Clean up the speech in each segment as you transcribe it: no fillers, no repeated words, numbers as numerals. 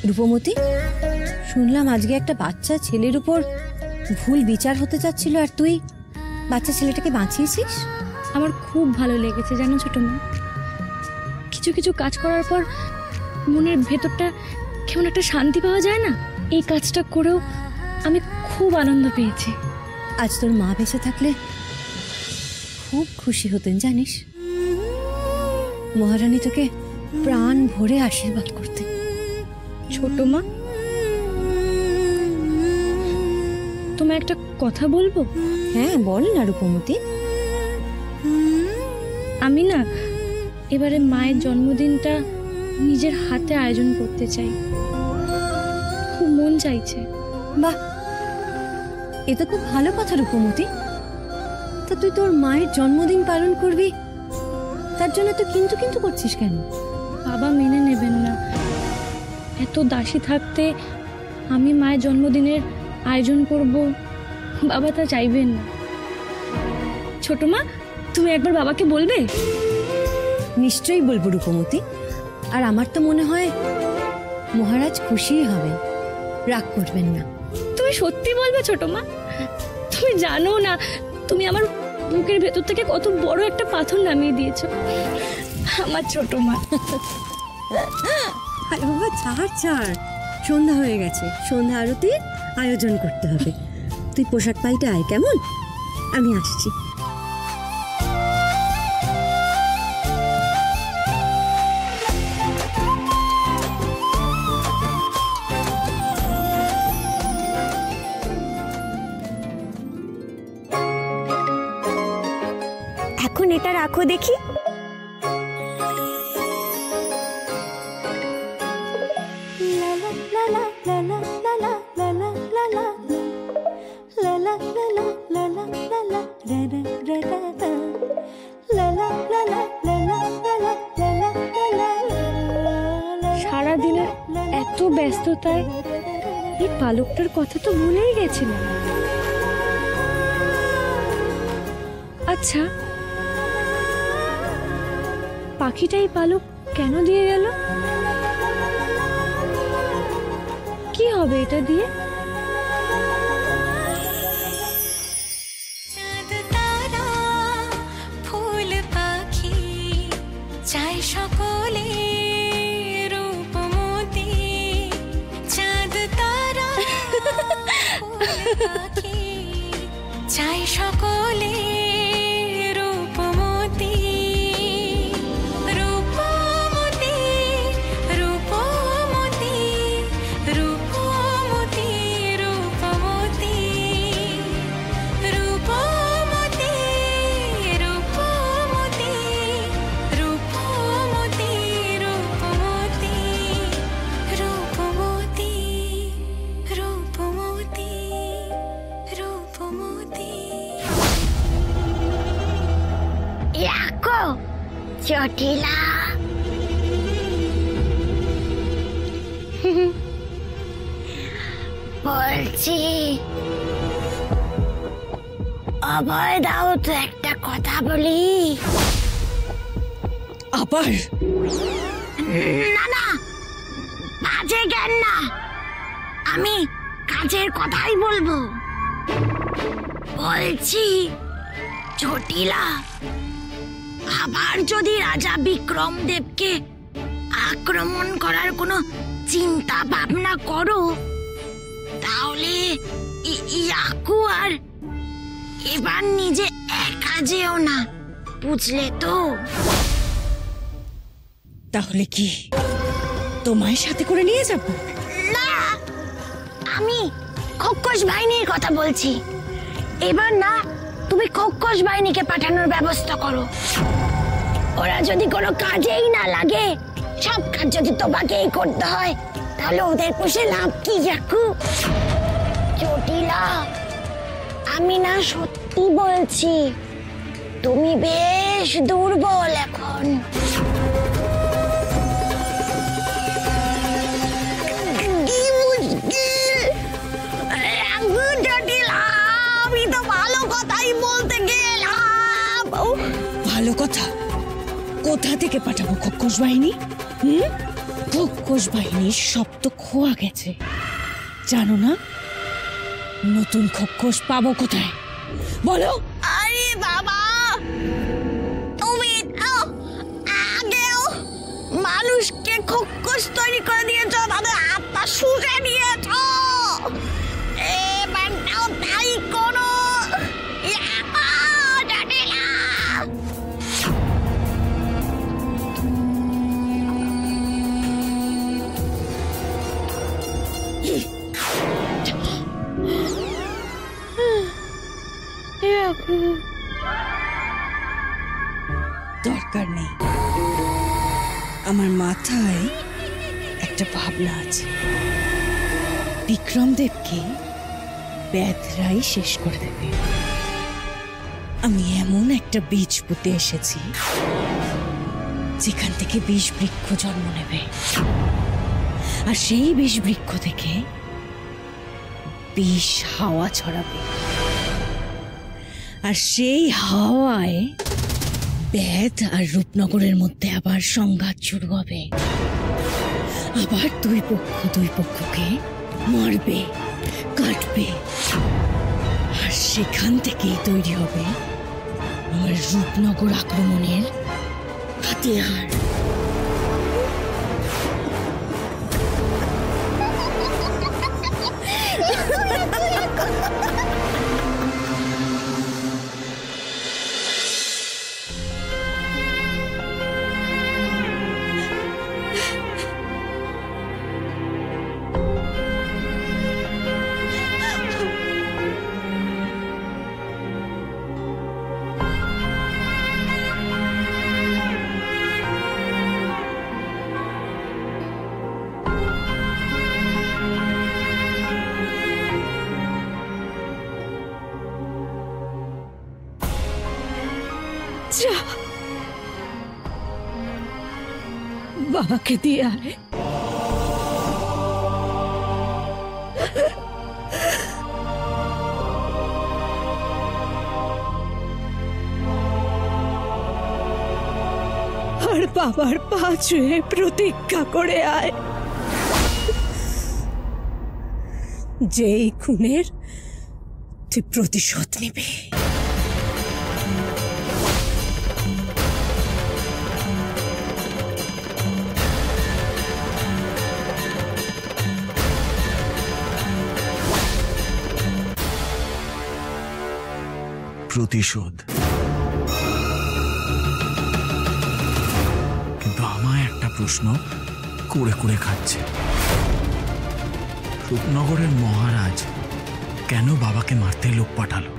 রূপমতি, শুনলাম আজকে একটা বাচ্চা ছেলের উপর ভুল বিচার হতে যাচ্ছিল, আর তুই বাচ্চা ছেলেটাকে বাঁচিয়েছিস। আমার খুব ভালো লেগেছে জানো ছোট মা। কিছু কিছু কাজ করার পর মনের ভেতরটা কেমন একটা শান্তি পাওয়া যায় না, এই কাজটা করেও আমি খুব আনন্দ পেয়েছি। আজ তোর মা বেঁচে থাকলে খুব খুশি হতেন জানিস। মহারানী তোকে প্রাণ ভরে আশীর্বাদ করতে। ছোট মা, তোমায় একটা কথা বলবো? হ্যাঁ বল না রূপমতি। আমি না এবারে মায়ের জন্মদিনটা নিজের হাতে আয়োজন করতে চাই, খুব মন চাইছে। বাহ, এ তো খুব ভালো কথা রূপমতি। তা তুই তোর মায়ের জন্মদিন পালন করবি, তার জন্য তো কিন্তু কিন্তু করছিস কেন? বাবা মেনে নেবেন না। এত দাসী থাকতে আমি মায়ের জন্মদিনের আয়োজন করব, বাবা তা চাইবেন না। ছোট মা, তুমি একবার বাবাকে বলবে? নিশ্চয়ই বলবো রূপমতি। আর আমার তো মনে হয় মহারাজ খুশিই হবেন, রাগ করবেন না। তুমি সত্যি বলবে ছোট মা? তুমি জানো না তুমি আমার বুকের ভেতর থেকে কত বড় একটা পাথর নামিয়ে দিয়েছো, আমার ছোট মা। আরে বাবা ছাড় ছাড়, সন্ধ্যা হয়ে গেছে, সন্ধ্যা আরতির আয়োজন করতে হবে। তুই পোশাক পাল্টে আয় কেমন, আমি আসছি। এখন এটা রাখো দেখি। সারাদিনের এত ব্যস্ততায় এই পালকটার কথা তো ভুলেই গেছিলাম। আচ্ছা, পাখিটাই পালক কেন দিয়ে গেল? কি হবে এটা দিয়ে? চাঁদ তারা ফুল পাখি চাই সকলে রূপমতি। চাঁদ তারা ফুল পাখি চাই সকলে রূপমতি। রূপমতি রূপমতি রূপমতি রূপমতি রূপমতি রূপমতি রূপমতি রূপমতি রূপমতি রূপমতি রূপমতি। রাখো জটিলা। বলছি অভয় দাও তো, একটা কথা বলি। আবার? না না, বাজে জ্ঞান না, আমি কাজের কথাই বলবো। বলছি জটিলা, আবার যদি রাজা বিক্রমদেবকে আক্রমণ করার কোনো চিন্তা ভাবনা করো, তাহলে ইয়াকু আর এবার নিজে একা যেও না, বুঝলে তো? তাহলে কি তোমায় সাথে করে নিয়ে যাব? না, আমি খোকস বাহিনীর কথা বলছি। এবার না, তুমি খোকস বাহিনীকে পাঠানোর ব্যবস্থা করো। ওরা যদি কোনো কাজেই না লাগে, সব কাজ যদি তোমাকেই করতে হয়, তাহলে ওদের পুষে লাভ কি ইয়াকু? জটিলা, আমি না সত্যি বলছি, তুমি বেশ দুর্বল এখন। আমি তো ভালো কথাই বলতে গেলাম। ভালো কথা? কোথা থেকে পাঠাবো খোকস বাহিনী? খোকস বাহিনীর সব তো খোয়া গেছে, জানো না? নতুন খোকস পাবো কোথায় বলো? আরে বাবা, তুমি তো আগেও মানুষকে খোকস তৈরি করে দিয়েছ, তাদের আত্মা শুষে নিয়েছ। এবারটাও তাই করো। দরকার নেই, আমার মাথায় একটা ভাবনা আছে। বিক্রমদেবকে ব্যাধরাই শেষ করে দেবে। আমি এমন একটা বীজ পুঁতে এসেছি যেখান থেকে বিষ বৃক্ষ জন্ম নেবে, আর সেই বিষ বৃক্ষ থেকে বিষ হাওয়া ছড়াবে, আর সেই হাওয়ায় বেদ আর রূপনগরের মধ্যে আবার সংঘাত শুরু হবে। আবার দুই পক্ষকে মারবে, কাটবে, আর সেখান থেকেই তৈরি হবে আমার রূপনগর আক্রমণের হাতিয়ার। বাবাকে দিয়ে আয়। আর বাবার পা ছুঁয়ে প্রতিজ্ঞা করে আয়, যেই খুনের তুই প্রতিশোধ নিবি। প্রতিশোধ? কিন্তু আমায় একটা প্রশ্ন করে করে খাচ্ছে। রূপনগরের মহারাজ কেন বাবাকে মারতে লোক পাঠালো?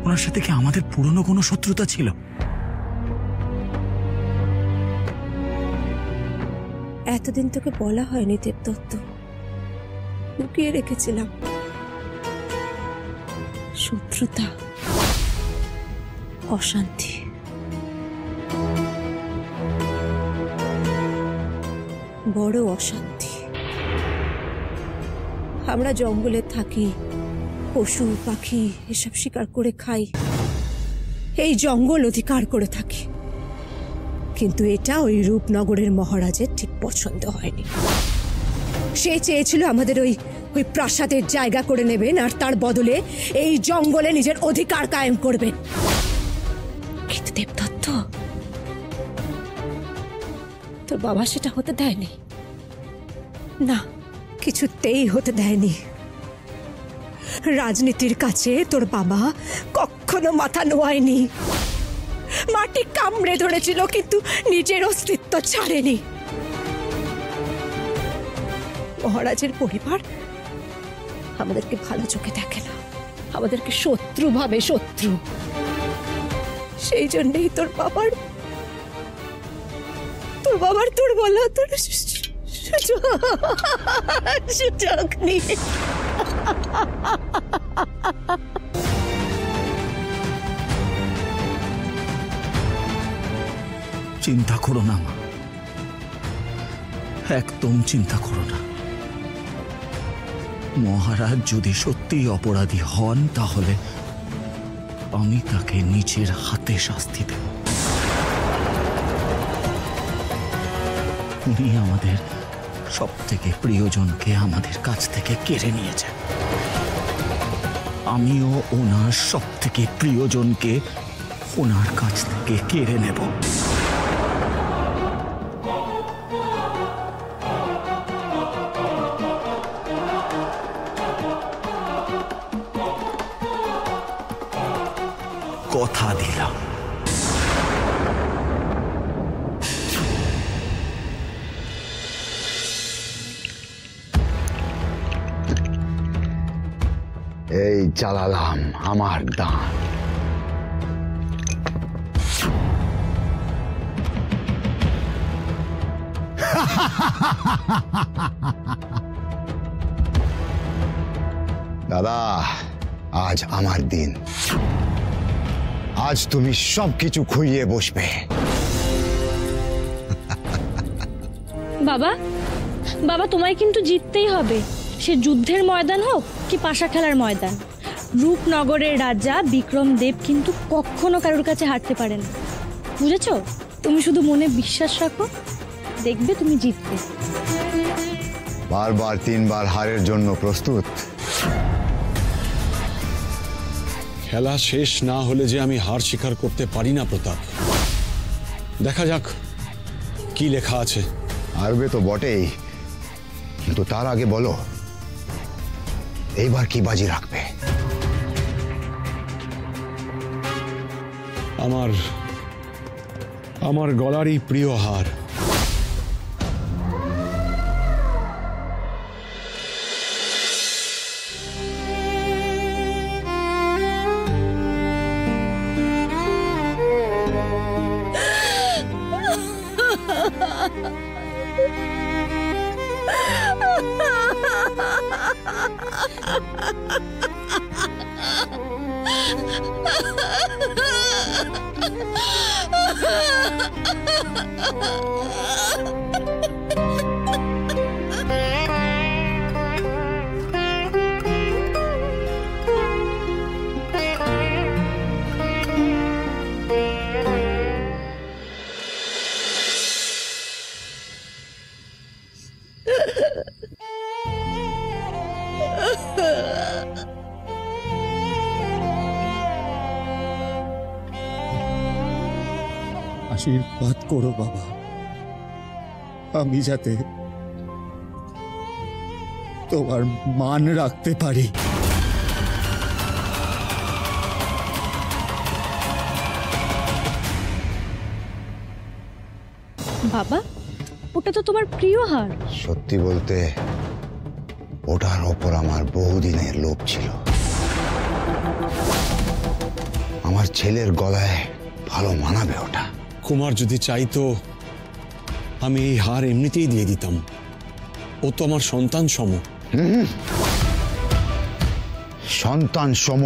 ওনার সাথে কি আমাদের পুরনো কোনো শত্রুতা ছিল? এতদিন তোকে বলা হয়নি দেবদত্ত, লুকিয়ে রেখেছিলাম। শত্রুতা, অশান্তি, বড় অশান্তি। আমরা জঙ্গলে থাকি, পশু পাখি এসব শিকার করে খাই, এই জঙ্গল অধিকার করে থাকি। কিন্তু এটা ওই রূপনগরের মহারাজের ঠিক পছন্দ হয়নি। সে চেয়েছিল আমাদের ওই প্রাসাদের জায়গা করে নেবেন, আর তার বদলে এই জঙ্গলে নিজের অধিকার কায়েম করবেন। কিন্তু দেবদত্ত, তোর বাবা সেটা হতে দেয়নি। না, কিছুতেই হতে দেয়নি। রাজনীতির কাছে তোর বাবা কখনো মাথা নোয়ায়নি। মাটি কামড়ে ধরেছিল, কিন্তু নিজের অস্তিত্ব ছাড়েনি। মহারাজের পরিবার আমাদেরকে ভালো চোখে দেখে না, আমাদেরকে শত্রু ভাবে, শত্রু। সেই জন্যই তোর বাবার দুর্বলতার সুযোগ নিয়ে চিন্তা করো না মা, একদম চিন্তা করো না। মহারাজ যদি সত্যিই অপরাধী হন, তাহলে আমি তাকে নিজের হাতে শাস্তি দেব। উনি আমাদের সব থেকে প্রিয়জনকে আমাদের কাছ থেকে কেড়ে নিয়েছেন। আমিও ওনার সব থেকে প্রিয়জনকে ওনার কাছ থেকে কেড়ে নেব। কথা দিলাম। এই চালালাম আমার দান। দাদা, আজ আমার দিন। আজ তুমি সবকিছু খুইয়ে বসবে। বাবা, বাবা তোমায় কিন্তু জিততেই হবে, সে যুদ্ধের ময়দান হোক কি পাশা খেলার ময়দান। রূপনগরের রাজা বিক্রম দেব কিন্তু কখনো কারোর কাছে হারতে পারেন না, বুঝেছ? তুমি শুধু মনে বিশ্বাস রাখো, দেখবে তুমি জিতবে। বারবার 3 বার হারের জন্য প্রস্তুত? খেলা শেষ না হলে যে আমি হার স্বীকার করতে পারি না প্রতাপ। দেখা যাক কি লেখা আছে। হারবে তো বটেই, কিন্তু তার আগে বলো এইবার কি বাজি রাখবে? আমার গলারই প্রিয় হার। আশীর্বাদ করো বাবা, আমি যাতে তোমার মান রাখতে পারি। বাবা, ওটা তো তোমার প্রিয় হার। সত্যি বলতে ওটার ওপর আমার বহুদিনের লোভ ছিল। আমার ছেলের গলায় ভালো মানাবে ওটা। কুমার যদি চাইতো আমি এই হার এমনিতেই দিয়ে দিতাম। ও তো আমার সন্তান সম। সন্তান সম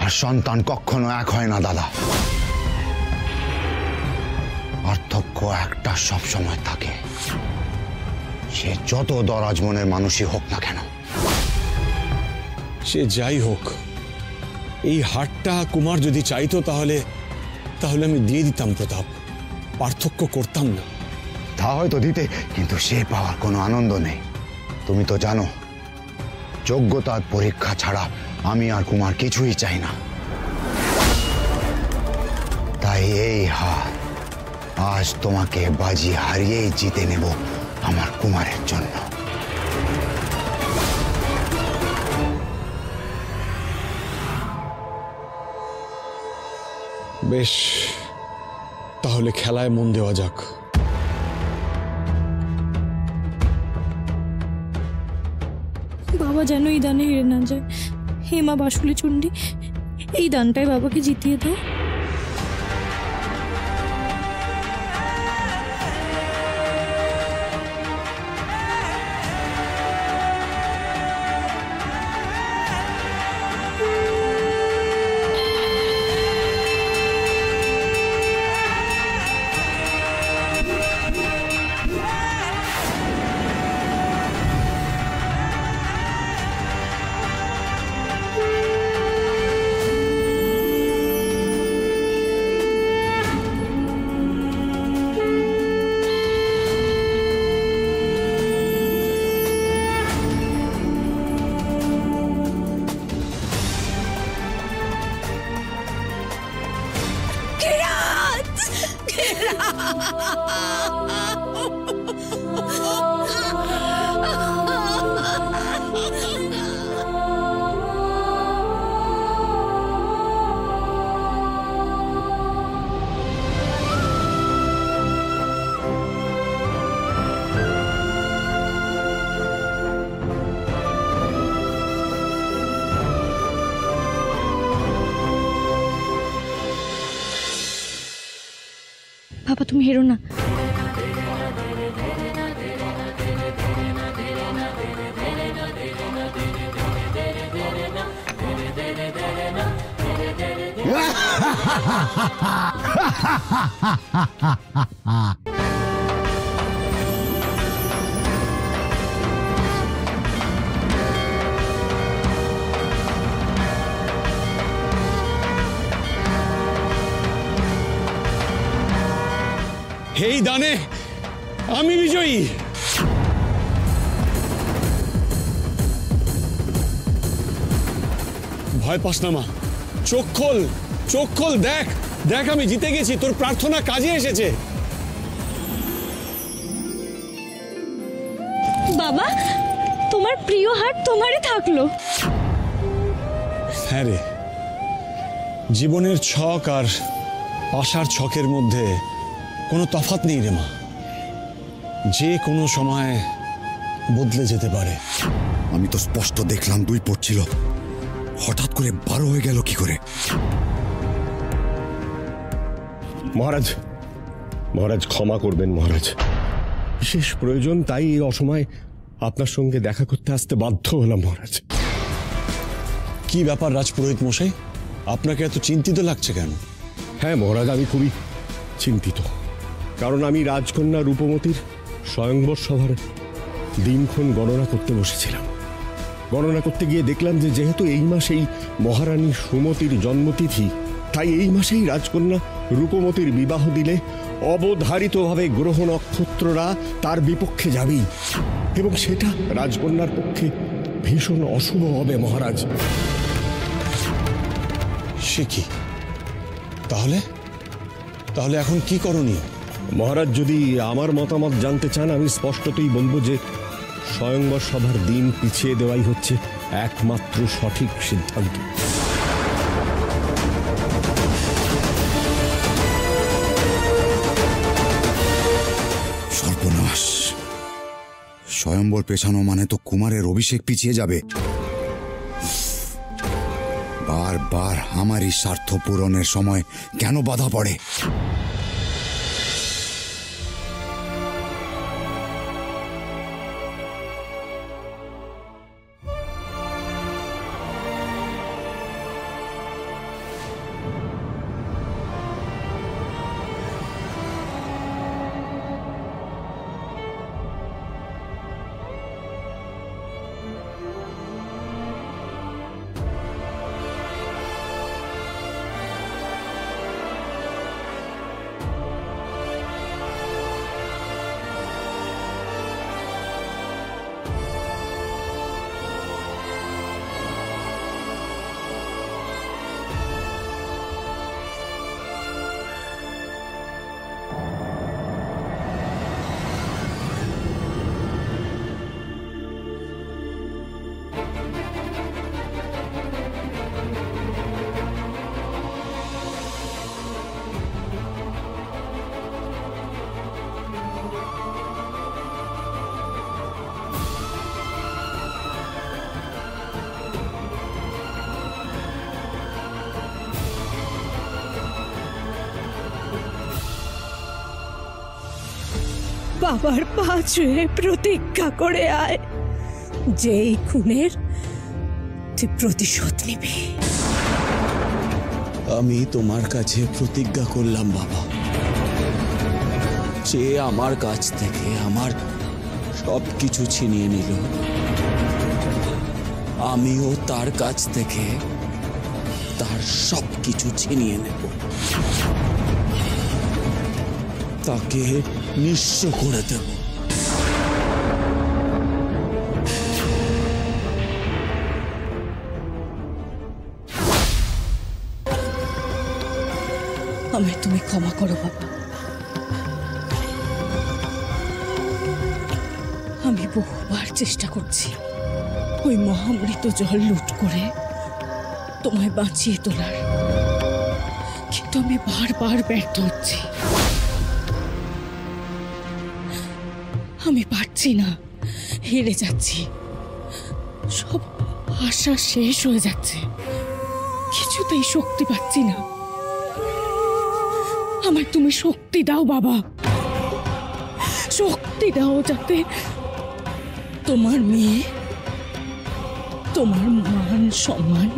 আর সন্তান কখনো এক হয় না দাদা। পার্থক্য একটা সব সময় থাকে, সে যত দরাজ মনের মানুষই হোক না কেন। সে যাই হোক, এই হারটা কুমার যদি চাইতো তাহলে আমি দিয়ে দিতাম প্রতাপ, পার্থক্য করতাম না। তা হয়তো দিতে, কিন্তু সে পাওয়ার কোনো আনন্দ নেই। তুমি তো জানো যোগ্যতার পরীক্ষা ছাড়া আমি আর কুমার কিছুই চাই না। তাই এই হার আজ তোমাকে বাজি হারিয়েই জিতে নেব আমার কুমারের জন্য। বেশ, তাহলে খেলায় মন দেওয়া যাক। বাবা যেন এই দানে হেরে না যায়। হে মা বাসুলি চণ্ডী, এই দানটাই বাবাকে জিতিয়ে দাও। বাবা তুমি হেরো না। এই দানে আমি বিজয়ী। ভয় পাস না মা, চোখ খোল, চোখ খোল, দেখ দেখ আমি জিতে গেছি, তোর প্রার্থনা কাজে এসেছে। বাবা তোমার প্রিয় হার তোমারই থাকলো। হ্যাঁ রে, জীবনের ছক আর আশার ছকের মধ্যে কোনো তফাৎ নেই রে মা, যে কোনো সময় বদলে যেতে পারে। আমি তো স্পষ্ট দেখলাম 2 পড়ছিল, হঠাৎ করে 12 হয়ে গেল কি করে? মহারাজ, মহারাজ ক্ষমা করবেন মহারাজ, বিশেষ প্রয়োজন তাই এই অসময়ে আপনার সঙ্গে দেখা করতে আসতে বাধ্য হলাম মহারাজ। কি ব্যাপার রাজপুরোহিত মশাই, আপনাকে এত চিন্তিত লাগছে কেন? হ্যাঁ মহারাজ, আমি খুবই চিন্তিত, কারণ আমি রাজকন্যা রূপমতির স্বয়ংবর সভার দিনক্ষণ গণনা করতে বসেছিলাম। গণনা করতে গিয়ে দেখলাম যে যেহেতু এই মাসেই মহারানী সুমতির জন্মতিথি, তাই এই মাসেই রাজকন্যা রূপমতির বিবাহ দিলে অবধারিতভাবে গ্রহ নক্ষত্ররা তার বিপক্ষে যাবেই, এবং সেটা রাজকন্যার পক্ষে ভীষণ অশুভ হবে মহারাজ। সে কি? তাহলে তাহলে এখন কি করণীয়? মহারাজ, যদি আমার মতামত জানতে চান, আমি স্পষ্টতই বলবো যে স্বয়ংবর সভার দিন পিছিয়ে দেওয়াই হচ্ছে একমাত্র সঠিক সিদ্ধান্ত। সর্বনাশ! স্বয়ম্বর পেছানো মানে তো কুমারের অভিষেক পিছিয়ে যাবে। বারবার আমারই স্বার্থ পূরণের সময় কেন বাধা পড়ে? বাবার পা ছুঁয়ে প্রতিজ্ঞা করে আয় যে এই খুনের তুই প্রতিশোধ নিবি। আমি তোমার কাছে প্রতিজ্ঞা করলাম বাবা, যে আমার কাছ থেকে আমার সবকিছু ছিনিয়ে নিল, আমিও তার কাছ থেকে তার সবকিছু ছিনিয়ে নেব, তাকে নিঃস্ব করে দেব। আমায় তুমি ক্ষমা করো বাবা, আমি বহুবার চেষ্টা করছি ওই মহামৃত জল লুট করে তোমায় বাঁচিয়ে তোলার, কিন্তু আমি বারবার ব্যর্থ হচ্ছি। আমি পারছি না, হেরে যাচ্ছি, সব আশা শেষ হয়ে যাচ্ছে, কিছুতেই শক্তি পাচ্ছি না। আমায় তুমি শক্তি দাও বাবা, শক্তি দাও, যাতে তোমার মেয়ে তোমার মান সম্মান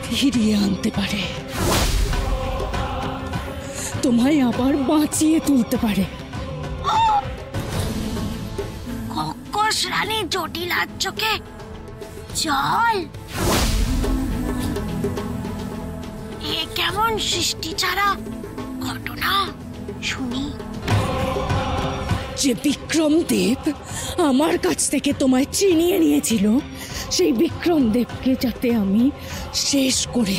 ফিরিয়ে আনতে পারে, তোমায় আবার বাঁচিয়ে তুলতে পারে। খোকস রানী জটিলার চোখে জল, এ কেমন সৃষ্টি ছাড়া ঘটনা শুনি। যে বিক্রম দেব আমার কাছ থেকে তোমায় চিনিয়ে নিয়েছিল, সেই বিক্রম দেবকে যাতে আমি শেষ করে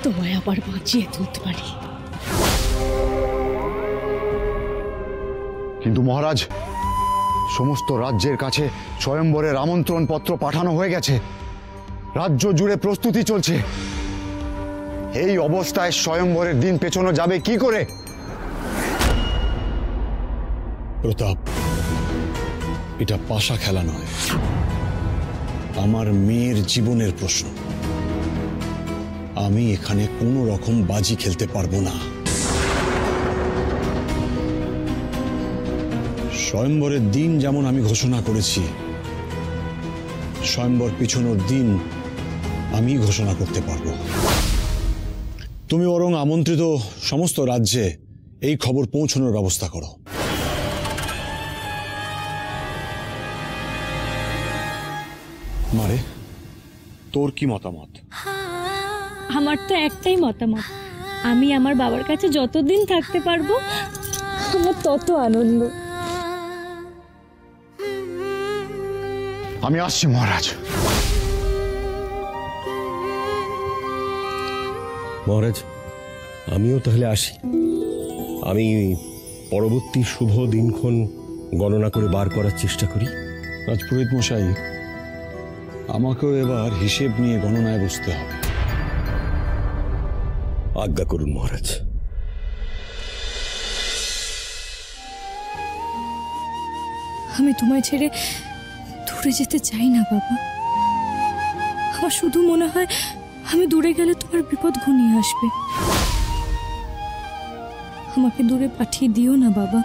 তোমায় আবার বাঁচিয়ে তুলতে পারি। কিন্তু মহারাজ, সমস্ত রাজ্যের কাছে স্বয়ম্বরের আমন্ত্রণ পত্র পাঠানো হয়ে গেছে, রাজ্য জুড়ে প্রস্তুতি চলছে। এই অবস্থায় স্বয়ম্বরের দিন পেছানো যাবে কি করে? প্রতাপ, এটা পাশা খেলা নয়, আমার মেয়ের জীবনের প্রশ্ন। আমি এখানে কোনো রকম বাজি খেলতে পারবো না। স্বয়ম্বরের দিন যেমন আমি ঘোষণা করেছি, স্বয়ম্বর পিছনোর দিন আমি ঘোষণা করতে পারবো। তুমি বরং আমন্ত্রিত সমস্ত রাজ্যে এই খবর পৌঁছানোর ব্যবস্থা করো। মারে, তোর কি মতামত? আমার তো একটাই মতামত, আমি আমার বাবার কাছে যতদিন থাকতে পারবো আমার তত আনন্দ। আমি আসছি মহারাজ। মহারাজ, আমিও তাহলে আসি। আমি পরবর্তী শুভ দিনক্ষণ গণনা করে বার করার চেষ্টা করি। রাজপুরোহিত মশাই, আমাকেও এবার হিসেব নিয়ে গণনায় বসতে হবে। আজ্ঞা করুন মহারাজ। আমি তোমায় ছেড়ে দূরে যেতে চাই না বাবা। আমার শুধু মনে হয় আমি দূরে গেলে তোমার বিপদ ঘনিয়ে আসবে। আমাকে দূরে পাঠিয়ে দিও না বাবা।